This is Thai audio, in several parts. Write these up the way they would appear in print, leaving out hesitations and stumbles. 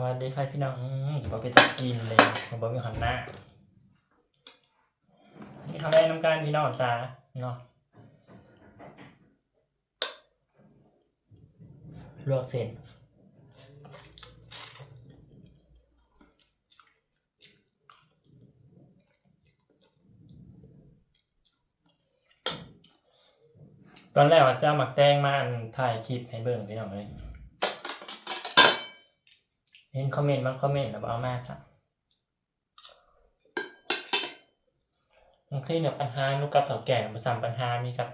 วัสดีครับพี่น้องจะบอกไปตักกินเลยผมบอกมีหันหน้านี่ทำได้น้ำการพี่น้องจ้าเนาะลวกเส้นตอนแรกว่าจะเอาหมักแตงมาถ่ายคลิปให้เบิ่งพี่น้องเลยเห็นคอมเมนต์บางคอมเมนต์แล้วเอามาสักมันคลี่เนี่ยปัญหานุกับเถาแก่ประจำปัญหามีกับ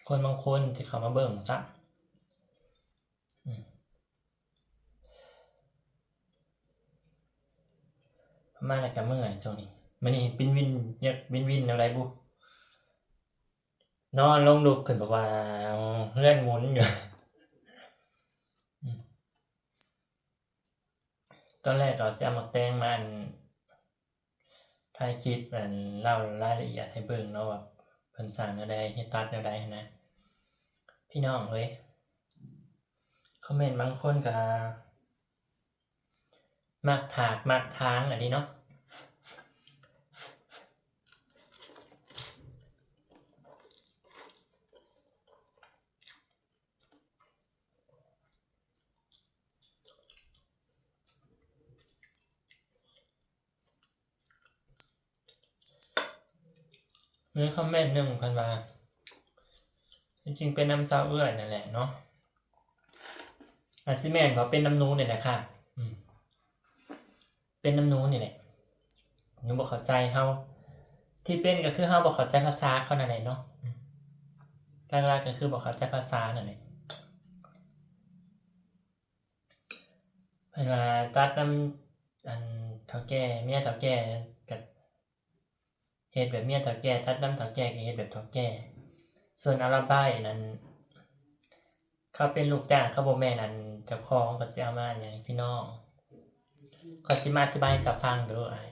คนบางคนที่เขามาเบิ่งสักมาแล้วก็เมื่อยช่วงนี้มันนี่บินวินเนี่ยวินอะไรบุนอนลงลุกขึ้นแบบว่าเลื่อนหมุนอยู่ตอนแรกก็จะเอามาแต่งมันถ่ายคลิปเล่ารายละเอียดให้เบิ่งเนาะว่าเพิ่นสร้างแนวใดเฮ็ดตัดแนวใดนะพี่น้องเอ้ยคอมเมนต์บางคนก็มักถากมักทางอันนี้เนาะมีคอมเมนต์หนึ่งเพิ่นว่าจริงๆเป็นน้ำซาวเอื้อยนั่นแหละเนาะอาซิแมนก็เป็นน้ำนูนนี่แหละค่ะเป็นน้ำนูนนี่แหละหนูบ่เข้าใจเฮาที่เป็นก็คือเฮาบ่เข้าใจภาษาเขานั่นแหละเนาะหลักๆก็คือบ่เข้าใจภาษานั่นแหละเพิ่นว่าตัดน้ำเฒ่าแก่เมียเฒ่าแก่ก็เฮ็ดแบบเมียเฒ่าแก่ตัดน้ำเฒ่าแก่ก็เฮ็ดแบบเฒ่าแก่ส่วนอาราบายนั้นเขาเป็นลูกจ้างเขาบ่แม่นเจ้าของก็สิเอามาหยังพี่น้องก็สิมาอธิบายให้เจ้าฟังเด้ออ้าย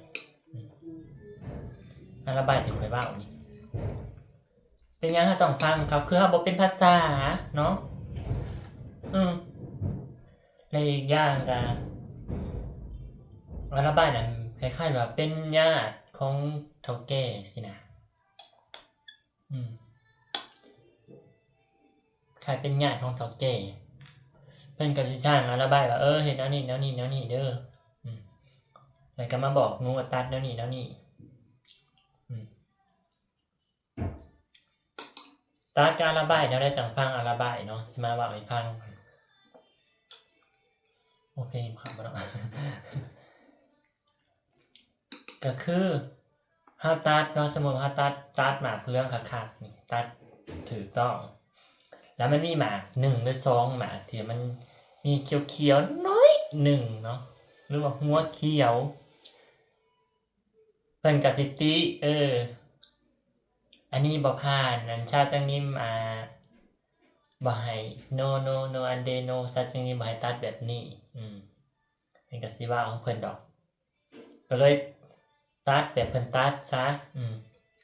อาราบายที่ข่อยเว้านี่เป็นหยังเราต้องฟังครับคือเราบ่เป็นภาษาเนาะและอีกอย่างก็อาราบายนั้นคล้ายๆว่าเป็นญาติของเฒ่าแก่สินะใครเป็นญาติของเฒ่าแก่เพิ่นก็สิสร้างอาราบายว่าเฮ็ดแนวนี้แนวนี้แนวนี้เด้อแล้วก็มาบอกหนูว่าตัดแนวนี้แนวนี้ตัดการระบายแนวใดจังฟังอาราบายเนาะสิมาเว้าให้ฟังโอเคครับบ่ต้องก็คือเฮาตัดเนาะสมมุติว่าเฮาตัดหมากเรื่องคักๆนี่ตัดถูกต้องแล้วมันมีหมาก1หรือ2หมากที่มันมีเขียวๆน้อย1เนาะหรือว่าหัวเขียวเพิ่นก็สิติอันนี้บ่ผ่านอันชาติจังนี้บ่ให้ no อันเด no ชาติจังนี้บ่ให้ตัดแบบนี้เพิ่นก็สิว่าของเพิ่นดอกก็เลยตัดแบบเพิ่นตัดซะ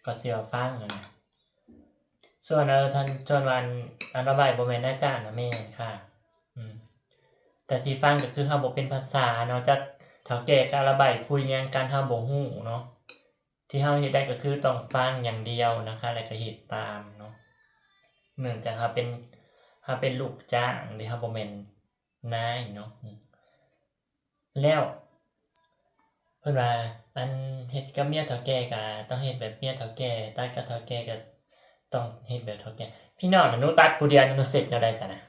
ก็สิว่าฟังนั่นน่ะส่วนท่านส่วนวันอันระบายบ่แม่นอาจารย์นะแม่ค่ะแต่ที่ฟังก็คือเฮาบ่เป็นภาษาเนาะจักเฒ่าแก่กับระบายคุยหยังกันเฮาบ่ฮู้เนาะที่เฮาเฮ็ดได้ก็คือต้องฟังอย่างเดียวนะคะแล้วก็เฮ็ดตามเนาะเนื่องจากเฮาเป็นลูกจ้างที่เฮาบ่แม่นนายเนาะแล้วเพิ่นว่าอันเฮ็ดกับเมียเฒ่าแก่ก็ต้องเฮ็ดแบบเมียเฒ่าแก่ตัดกับเฒ่าแก่ก็ต้องเฮ็ดแบบเฒ่าแก่พี่น้องหนูตัดผู้เดียวหนูเสร็จแนวใดซะนะ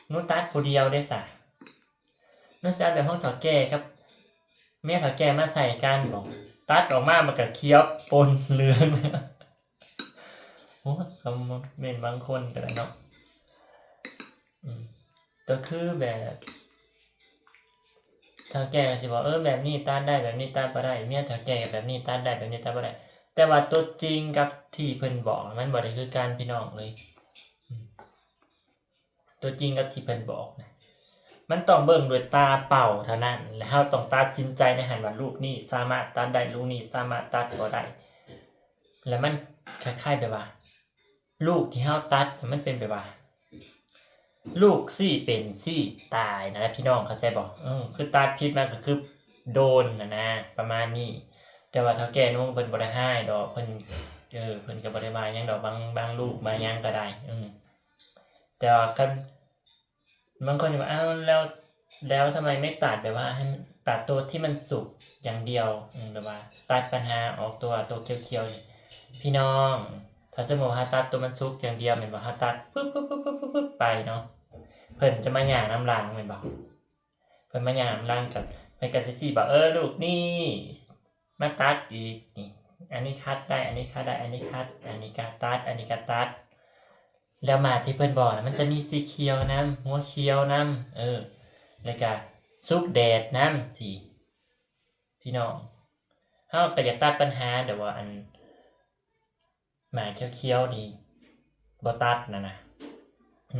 หนูตัดผู้เดียวได้ซะหนูสิเอาแบบของเฒ่าแก่กับเมียเฒ่าแก่มาใส่กันบ่ตัดออกมามันก็เขียวปนเหลืองโอ้คำเม่นบางคนก็ได้เนาะก็คือแบบเฒ่าแก่ก็สิบอกแบบนี้ตัดได้แบบนี้ตัดบ่ได้เมียเฒ่าแก่แบบนี้ตัดได้แบบนี้ตัดบ่ได้แต่ว่าตัวจริงกับที่เพิ่นบอกมันบ่ได้คือกันพี่น้องเลยตัวจริงกับที่เพิ่นบอกนะมันต้องเบิ่งด้วยตาเปล่าเท่านั้นและเฮาต้องตัดสินใจในหันว่าลูกนี้สามารถตัดได้ลูกนี้สามารถตัดบ่ได้ แล้วมันคล้ายๆแบบว่า ลูกที่เฮาตัดมันเป็นแบบว่า ลูกซี่เป็นซี่ตายนะพี่น้องเข้าใจบ่คือตัดผิดมาก็คือโดนนะประมาณนี้แต่ว่าเฒ่าแก่นุ่งเพิ่นบ่ได้ให้ดอกเพิ่นเพิ่นก็บ่ได้ว่าหยังดอกบางลูกมาหยังก็ได้แต่ว่าคันบางคนก็ว่าอ้าวแล้วทำไมไม่ตัดแบบว่าให้ตัดตัวที่มันสุกอย่างเดียวแบบว่าตัดปัญหาออกตัวเขียวๆนี่พี่น้องถ้าสมมุติว่าตัดตัวมันสุกอย่างเดียวแม่นบ่ถ้าตัดปึ๊บๆๆๆๆไปเนาะเพิ่นจะมาหย่าน้ำล้างแม่นบ่เพิ่นมาหย่าน้ำล้างกับเพิ่นก็สิบอกลูกนี่มาตัดอีกนี่อันนี้คัดได้อันนี้คัดได้อันนี้คัดอันนี้ก็ตัดอันนี้ก็ตัดแล้วมาที่เพิ่นบอกนะมันจะมีสีเขียวน้ำหัวเขียวน้ำแล้วก็สุกแดดน้ำสิพี่น้องเฮาก็อยากตัดปัญหาแต่ว่าอันหมาเขียวๆนี่บ่ตัดนะ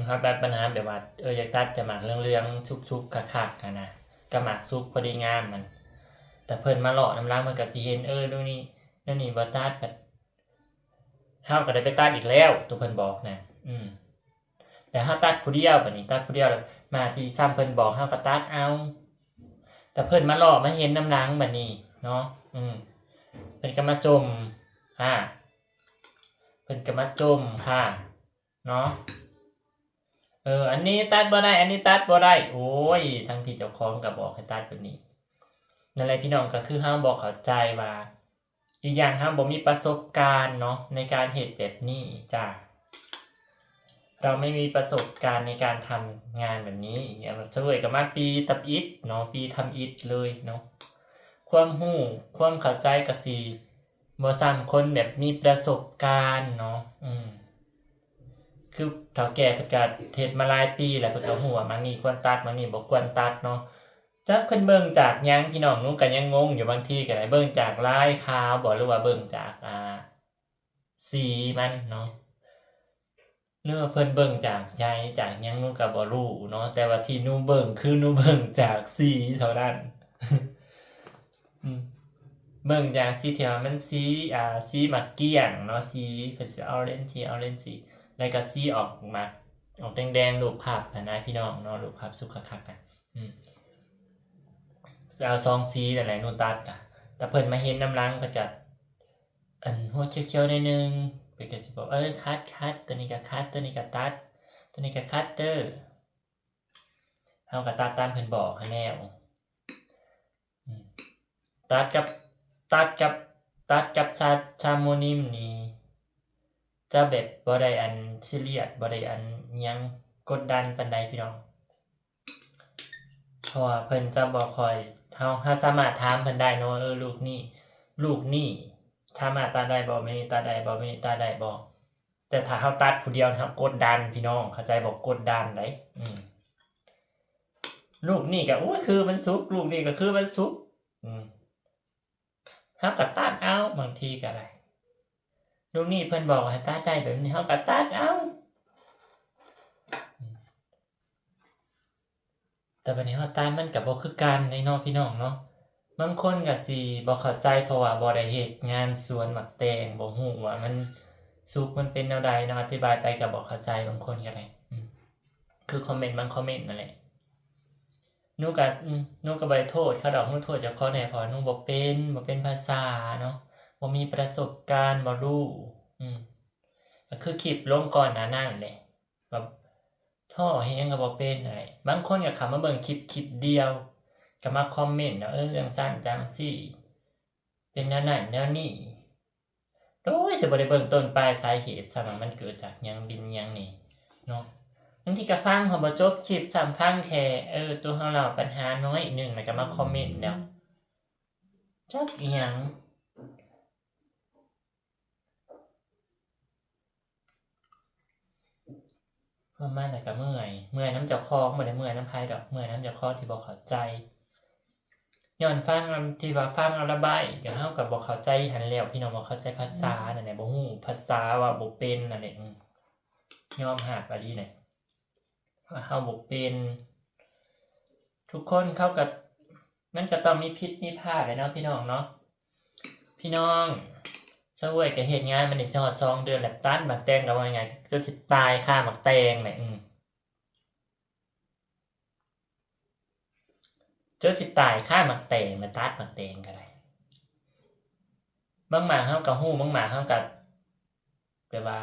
เฮาตัดปัญหาแบบว่าอยากตัดแต่หมากเหลืองๆสุกๆคักๆนะกับหมากสุกพอดีงามนั่นแต่เพิ่นมาเลาะน้ำล้างมันก็สิเห็นดูนี่นั่นนี่บ่ตัดแบบเฮาก็ได้ไปตัดอีกแล้วตัวเพิ่นบอกนะแต่เฮาตัดผู้เดียวบัดนี้ตัดผู้เดียวแล้วมาที่ซ้ำเพิ่นบอกเฮาก็ตัดเอาแต่เพิ่นมาเลาะมาเห็นน้ำล้างบัดนี้เนาะเพิ่นก็มาจมค่ะเพิ่นก็มาจมค่ะเนาะอันนี้ตัดบ่ได้อันนี้ตัดบ่ได้โอ้ยทั้งที่เจ้าของก็บอกให้ตัดแบบนี้นั่นแหละพี่น้องก็คือเฮาบ่เข้าใจว่าอีกอย่างเฮาบ่มีประสบการณ์เนาะในการเฮ็ดแบบนี้จ้ะเราไม่มีประสบการณ์ในการทำงานแบบนี้อย่างเฉลยก็มาปีตับอิฐเนาะปีทำอิฐเลยเนาะความรู้ความเข้าใจก็สิบ่ซ้ำคนแบบมีประสบการณ์เนาะคือเฒ่าแก่เพิ่นก็เฮ็ดมาหลายปีแล้วเพิ่นก็รู้ว่ามันนี่ควรตัดมันนี่บ่ควรตัดเนาะจักเพิ่นเบิ่งจากหยังพี่น้องหนูก็ยังงงอยู่บางทีก็ได้เบิ่งจากลายขาวบ่หรือว่าเบิ่งจากสีมันเนาะหรือว่าเพิ่นเบิ่งจากใยจากหยังหนูก็บ่รู้เนาะแต่ว่าที่หนูเบิ่งคือหนูเบิ่งจากสีเท่านั้นเบิ่งจากสีที่ว่ามันสีมักเกี้ยงเนาะสีเพิ่นสิออเรนจ์สีแล้วก็สีออกมาออกแดงๆรูปภาพนะพี่น้องเนาะรูปภาพสุขคักๆนะเอา2สีนั่นแหละหนูตัดอะแต่เพิ่นมาเห็นน้ำล้างก็จะอันหัวเขียวๆหน่อยนึงเพิ่นก็สิบอกคัดตัวนี้ก็คัดตัวนี้ก็ตัดตัวนี้ก็คัตเตอร์เฮาก็ตัดตามเพิ่นบอกหั้นแนวตัดกับชาโมนิมนี่จะแบบบ่ได้อันซีเรียสบ่ได้อันหยังกดดันปานใดพี่น้องเพราะว่าเพิ่นจะบ่ค่อยเฮาสามารถถามเพิ่นได้เนาะลูกนี่สามารถตัดได้บ่แม่นี่ตัดได้บ่แม่นี่ตัดได้บ่แต่ถ้าเฮาตัดผู้เดียวเฮากดดันพี่น้องเข้าใจบ่กดดันได้ลูกนี่ก็โอ้ยคือมันสุกลูกนี่ก็คือมันสุกเฮาก็ตัดเอาบางทีก็ได้ลูกนี่เพิ่นบอกให้ตัดได้แบบนี้เฮาก็ตัดเอาแต่บัดนี้เฮาตัดมันก็บ่คือกันเนาะพี่น้องเนาะบางคนก็สิบ่เข้าใจเพราะว่าบ่ได้เฮ็ดงานสวนหมักแตงบ่ฮู้ว่ามันสุกมันเป็นแนวใดเนาะอธิบายไปก็บ่เข้าใจบางคนก็ได้คือคอมเมนต์บางคอมเมนต์นั่นแหละหนูก็บ่ได้โทษเขาดอกหนูโทษเจ้าของแหน่เพราะหนูบ่เป็นภาษาเนาะบ่มีประสบการณ์บ่รู้ก็คือคลิปลงก่อนหน้านั้นแหละแบบท่อแฮงก็บ่เป็นนั่นแหละบางคนก็เข้ามาเบิ่งคลิปเดียวก็มาคอมเมนต์ว่าจังซั่นจังซี่เป็นแนวนั้นแนวนี้โดยสิบ่ได้เบิ่งต้นปลายสาเหตุซะว่ามันเกิดจากหยังบินหยังนี่เนาะบางทีก็ฟังเขาบ่จบคลิปซ้ำฟังแค่ตัวเฮาเล่าปัญหาน้อยนึงแล้วก็มาคอมเมนต์แล้วจักอิหยังประมาณนั้นก็เมื่อยนำเจ้าของบ่ได้เมื่อยนำไผดอกเมื่อยนำเจ้าของที่บ่เข้าใจย้อนฟังที่ว่าฟังเอาระบายก็เฮาก็บ่เข้าใจหั้นแล้วพี่น้องบ่เข้าใจภาษานั่นแหละบ่ฮู้ภาษาว่าบ่เป็นนั่นแหละยอมรับอะดีแหละว่าเฮาบ่เป็นทุกคนเขาก็มันก็ต้องมีผิดมีพลาดแหละเนาะพี่น้องเนาะพี่น้อง เสวยก็เฮ็ดงานมันได้ฮอด2 เดือนแล้วตัดหมักแตงก็ว่าไงจนสิตายคาหมักแตงแหละจนสิตายคาหมักแตงมาตัดหมักแตงก็ได้บางหมากเฮาก็ฮู้บางหมากเฮาก็แบบว่า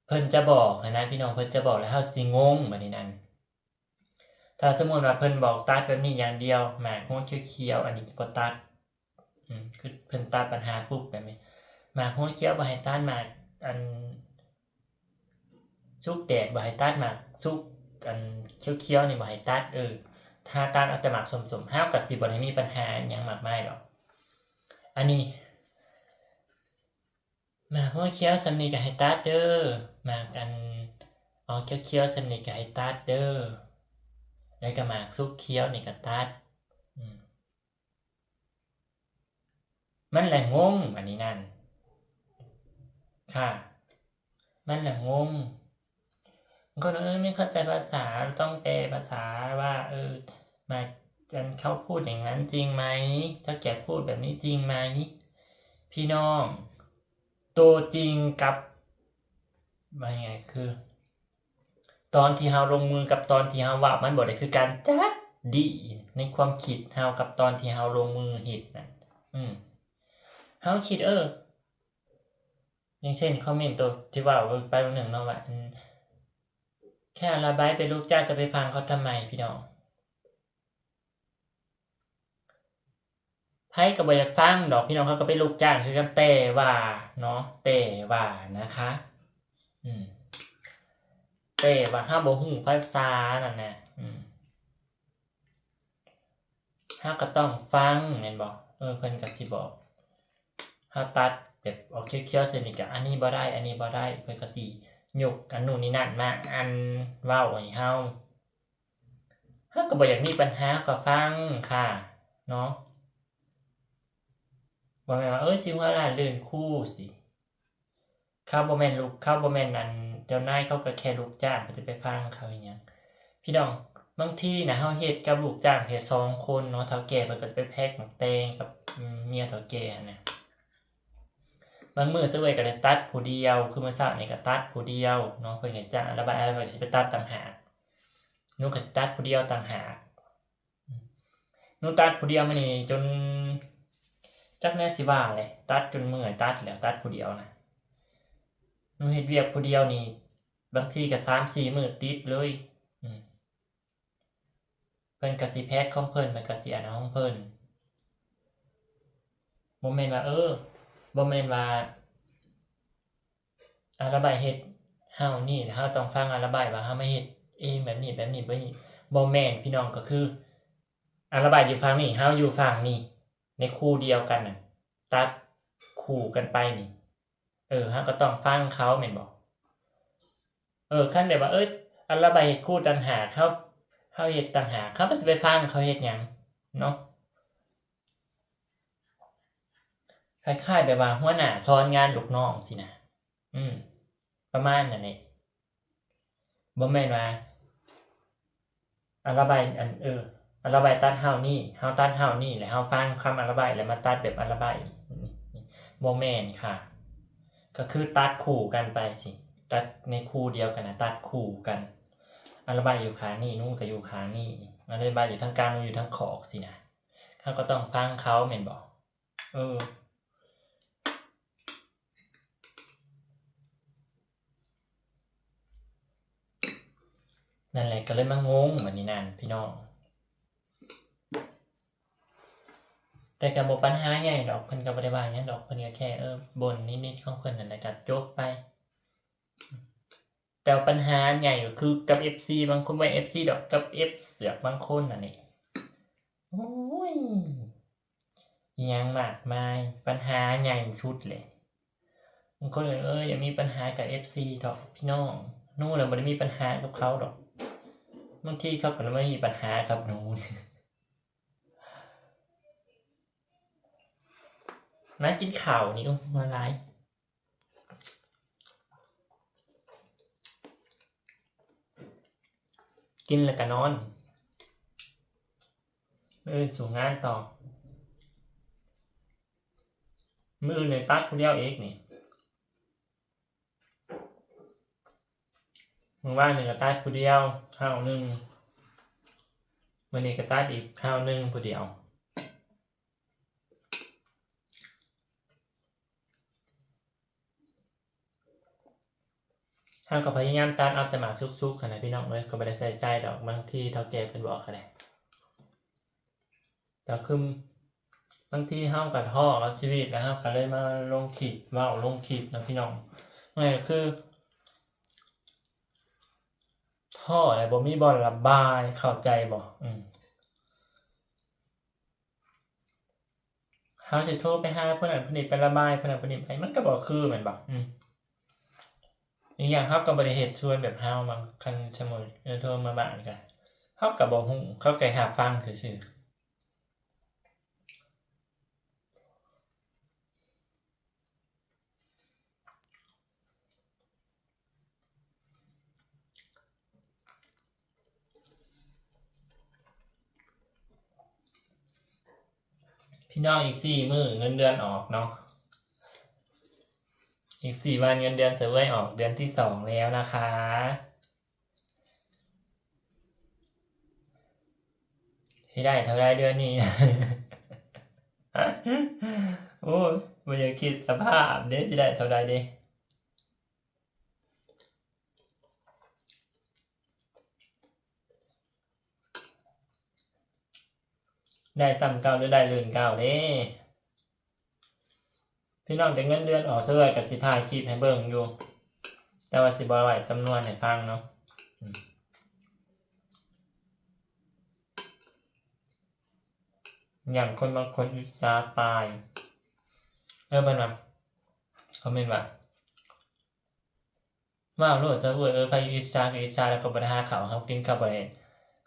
เพิ่นจะบอกนะพี่น้องเพิ่นจะบอกแล้วเฮาสิงงบัดนี้นั่นถ้าสมมุติว่าเพิ่นบอกตัดแบบนี้อย่างเดียวหมากหัวเขียวๆอันนี้บ่ตัดคือเพิ่นตัดปัญหาปุ๊บแบบนี้หมากหัวเขียวบ่ให้ตัดหมากอันสุกแดดบ่ให้ตัดหมากสุกอันเขียวๆนี่บ่ให้ตัดถ้าตัดเอาแต่หมากสมๆเฮาก็สิบ่ได้มีปัญหาหยังมากมายดอกอันนี้หมากหัวเขียวสำนี้ก็ให้ตัดเด้อหมากอันอ๋อเขียวๆสำนี้ก็ให้ตัดเด้อแล้วก็หมากสุกเขียวนี่ก็ตัดมันแหละงงอันนี้นั่นค่ะมันแหละงงก็ไม่เข้าใจภาษาต้องแปลภาษาว่ามากันเขาพูดอย่างนั้นจริงไหมถ้าแกพูดแบบนี้จริงไหมพี่น้องตัวจริงกับว่าไงคือ ตอนที่เฮาลงมือกับตอนที่เฮาว่ามันบ่ได้คือกันจักดีในความคิดเฮากับตอนที่เฮาลงมือเฮ็ดนั่นเฮาคิดอย่างเช่นคอมเมนต์ตัวที่ว่าไปวันหนึ่งเนาะว่าแค่ระบายเป็นลูกจ้างจะไปฟังเขาทำไมพี่น้องไผก็บ่อยากฟังดอกพี่น้องเขาก็เป็นลูกจ้างคือกันแต่ว่าเนาะแต่ว่านะคะแต่ว่าเฮาบ่ฮู้ภาษานั่นน่ะเฮาก็ต้องฟังแม่นบ่เพิ่นก็สิบอกเฮาตัดแบบออกเขียวๆใส่นี่ก็อันนี้บ่ได้อันนี้บ่ได้เพิ่นก็สิยกอันนู้นนี่นั่นมาอันเว้าให้เฮาก็บ่อยากมีปัญหาก็ฟังค่ะเนาะบ่แม่นว่าสิหัวล้านลื่นคู่สิเขาบ่แม่นลูกเขาบ่แม่นอันเจ้านายเขาก็แค่ลูกจ้างก็จะไปฟังเขาอีหยังพี่น้องบางทีน่ะเฮาเฮ็ดกับลูกจ้างแค่2 คนเนาะเฒ่าแก่เพิ่นก็จะไปแพ็กหมักแตงกับเมียเฒ่าแก่นั่นน่ะบางมื้อซะเว้ยก็ได้ตัดผู้เดียวคือมื้อเช้านี่ก็ตัดผู้เดียวเนาะเพิ่นให้จ้างระบายก็สิไปตัดต่างหากหนูก็สิตัดผู้เดียวต่างหากหนูตัดผู้เดียวมานี่จนจักแนวสิว่าเลยตัดจนเมื่อยตัดแล้วตัดผู้เดียวน่ะหนูเฮ็ดเวียกผู้เดียวนี่บางทีก็3-4 มื้อติดเลยเพิ่นก็สิแพ็กของเพิ่นมันก็สิอันของเพิ่นบ่แม่นว่าบ่แม่นว่าระบายเฮ็ดเฮานี่เฮาต้องฟังระบายว่าเฮามาเฮ็ดเองแบบนี้แบบนี้บ่แม่นพี่น้องก็คือระบายอยู่ฝั่งนี้เฮาอยู่ฝั่งนี้ในคู่เดียวกันน่ะตัดคู่กันไปนี่เฮาก็ต้องฟังเขาแม่นบ่คันแบบว่าระบายเฮ็ดคู่ต่างหากเฮาเฮ็ดต่างหากเขาก็สิไปฟังเขาเฮ็ดหยังเนาะคล้ายๆแบบว่าหัวหน้าสอนงานลูกน้องสินะประมาณนั้นแหละบ่แม่นว่าระบายระบายตัดเฮานี่เฮาตัดเฮานี่แล้วเฮาฟังคำระบายแล้วมาตัดแบบระบายบ่แม่นค่ะก็คือตัดคู่กันไปสิตัดในคู่เดียวกันน่ะตัดคู่กันระบายอยู่ข้างนี้นู้นก็อยู่ข้างนี้ระบายอยู่ทางกลางอยู่ทางขอบสินะเขาก็ต้องฟังเขาแม่นบ่นั่นแหละก็เลยมางงบัดนี้นั่นพี่น้องแต่ก็บ่ปัญหาใหญ่ดอกเพิ่นก็บ่ได้ว่าหยังดอกเพิ่นก็แค่บ่นนิดๆของเพิ่นนั่นแหละก็จบไปแต่ปัญหาใหญ่ก็คือกับ FC บางคนบ่ FC ดอกกับ F เสือกบางคนนั่นนี่โอ้ยอิหยังมากมายปัญหาใหญ่สุดเลยบางคนอย่ามีปัญหากับ FC ดอกพี่น้องหนูน่ะบ่ได้มีปัญหากับเขาดอกบางทีเขาก็ไม่มีปัญหากับหนูมากินข้าวนี่มาหลายกินแล้วก็นอนสู่งานต่อ มื้ออื่นเลยตัดผู้เดียวเองนี่มื้อวานนี่ก็ตัดผู้เดียวข้าวหนึงมื้อนี้ก็ตัดอีกข้าวหนึงผู้เดียวเฮาก็พยายามตัดเอาแต่หมากสุกๆหั้นน่ะพี่น้องเอ้ยก็บ่ได้ใส่ใจดอกบางทีเฒ่าแก่เพิ่นบอกก็ได้แต่คือบางทีเฮาก็ท้อกับชีวิตแล้วเฮาก็เลยมาลงคลิปเว้าลงคลิปนะพี่น้องนั่นก็คือท้อแล้วบ่มีบ่อนระบายเข้าใจบ่เฮาสิโทรไปหาผู้นั้นผู้นี้ไประบายผู้นั้นผู้นี้ไปมันก็บ่คือแม่นบ่อีกอย่างเฮาก็บ่ได้เฮ็ดชวนแบบเฮาบางคันสมมุติโทรมาบ้านก็เฮาก็บ่ฮู้เขาแค่รับฟังซื่อๆพี่น้องอีก4มื้อเงินเดือนออกเนาะอีก4วันเงินเดือนเสวยออกเดือนที่2แล้วนะคะสิได้เท่าใดเดือนนี้ โอ้ยบ่อยากคิดสภาพเด้สิได้เท่าใดเด้ได้ซ้ำเก่าหรือได้ลื่นเก่าเด้พี่น้องแต่เงินเดือนออกเสวยก็สิถ่ายคลิปให้เบิ่งอยู่แต่ว่าสิบ่ไว้จำนวนให้ฟังเนาะอย่างคนบางคนอิจฉาตายเพิ่นว่าคอมเมนต์ว่าว้าวโลดซะเว้ยไผอิจฉาก็อิจฉาแล้วก็บ่ได้หาข้าวเฮากินก็บ่ได้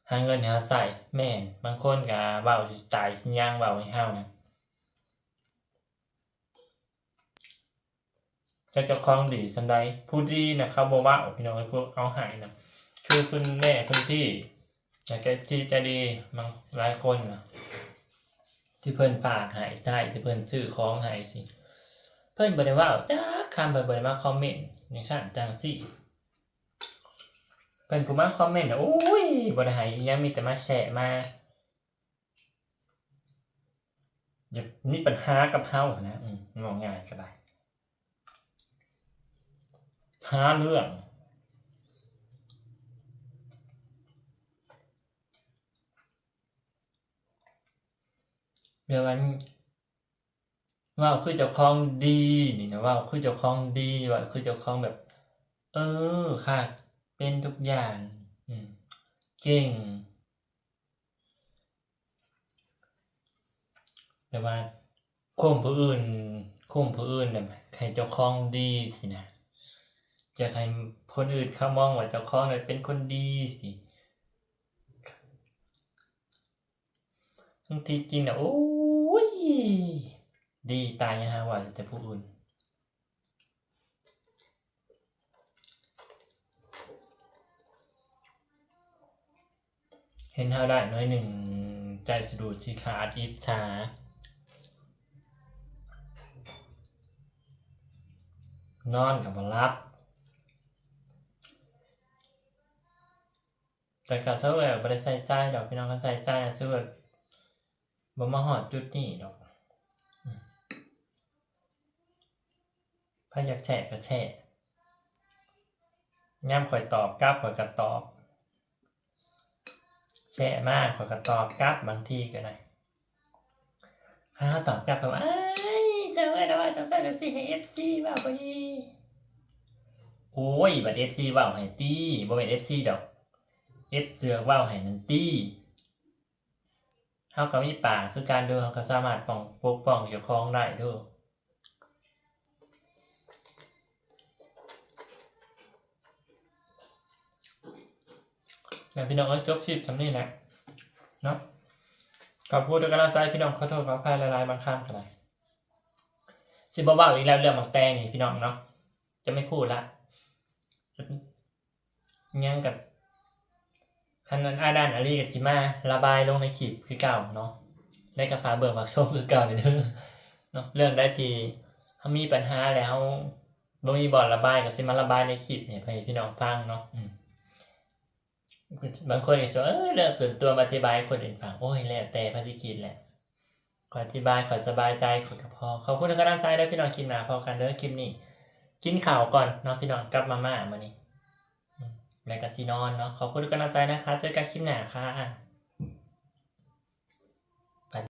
หาเงินให้เฮาใช้แม่นบางคนก็เว้าสิตายสิย่างเว้าให้เฮานะจักเจ้าของดีส่ำใดผู้ดีน่ะเขาบ่เว้าพี่น้องเอ้ยพวกเอาให้น่ะคือคุณแม่คุณพี่อยากจะที่ใจดีบางหลายคนน่ะที่เพิ่นฝากให้ใช่ที่เพิ่นซื้อของให้สิเพิ่นบ่ได้เว้าจักคำเพิ่นบ่ได้มาคอมเมนต์จังซั่นจังซี่เพิ่นผู้มาคอมเมนต์น่ะโอ้ยบ่ได้ให้อิหยังมีแต่มาแชะมาอยากมีปัญหากับเฮานะว่าง่ายก็ได้หาเรื่องเดี๋ยวมันเว้าคือเจ้าของดีนี่นะเว้าคือเจ้าของดีเว้าคือเจ้าของแบบ ค่ะเป็นทุกอย่างเก่งแบบว่าข่มผู้อื่นข่มผู้อื่นแบบให้เจ้าของดีสินะอยากให้คนอื่นเขามองว่าเจ้าของน่ะเป็นคนดีสิทั้งที่จริงน่ะโอ้ยดีตายหาว่าแต่ผู้อื่นเห็นเฮาได้น้อยหนึ่งใจสะดุดสิขาดอิจฉานอนก็บ่หลับแต่ก็ซะแบบบ่ได้ใส่ใจดอกพี่น้องคันใส่ใจน่ะคือแบบบ่มาฮอดจุดนี้ดอกไผอยากแฉะก็แฉะยามข้อยตอบกลับข้อยก็ตอบแชะมาข้อยก็ตอบกลับบางทีก็ได้ถ้าเราตอบกลับแบบว่าอ้ายเจ้าเอ้ยแล้วว่าจังซั่นจังซี่ให้ FC เว้าบ่ดีโอ้ยบัด FC เว้าให้ติบ่แม่น FC ดอก F เสือกเว้าให้นั่นติเฮาก็มีปากคือกันเด้อเฮาก็สามารถปกป้องเจ้าของได้เด้อแล้วพี่น้องเอ้ยจบคลิปส่ำนี้แหละเนาะขอบคุณทุกกำลังใจพี่น้องขอโทษขออภัยหลายๆบางคำก็ได้สิบ่เว้าอีกแล้วเรื่องหมักแตงนี่พี่น้องเนาะจะไม่พูดละยังกับคันนั้นอาดานอาลีกับสิมาระบายลงในคลิปคือเก่าเนาะได้กับฝากเบิ่งฝากชมคือเก่าเด้อเนาะเรื่องได้ที เขามีปัญหาแล้วบ่มีบ่อนระบายก็สิมาระบายในคลิปเนี่ยให้พี่น้องฟังเนาะบางคนก็สิว่าเรื่องส่วนตัวมาอธิบายให้คนอื่นฟังโอ้ยแล้วแต่พระที่คิดแหละขออธิบายขอสบายใจขอก็พอขอบคุณทุกกำลังใจด้วยพี่น้องคลิปหน้าพอกันเด้อคลิปนี้กินข้าวก่อนเนาะพี่น้องกลับมาม่ามื้อนี้แล้วก็สินอนเนาะขอบคุณทุกกำลังใจนะคะเจอกันคลิปหน้าค่ะ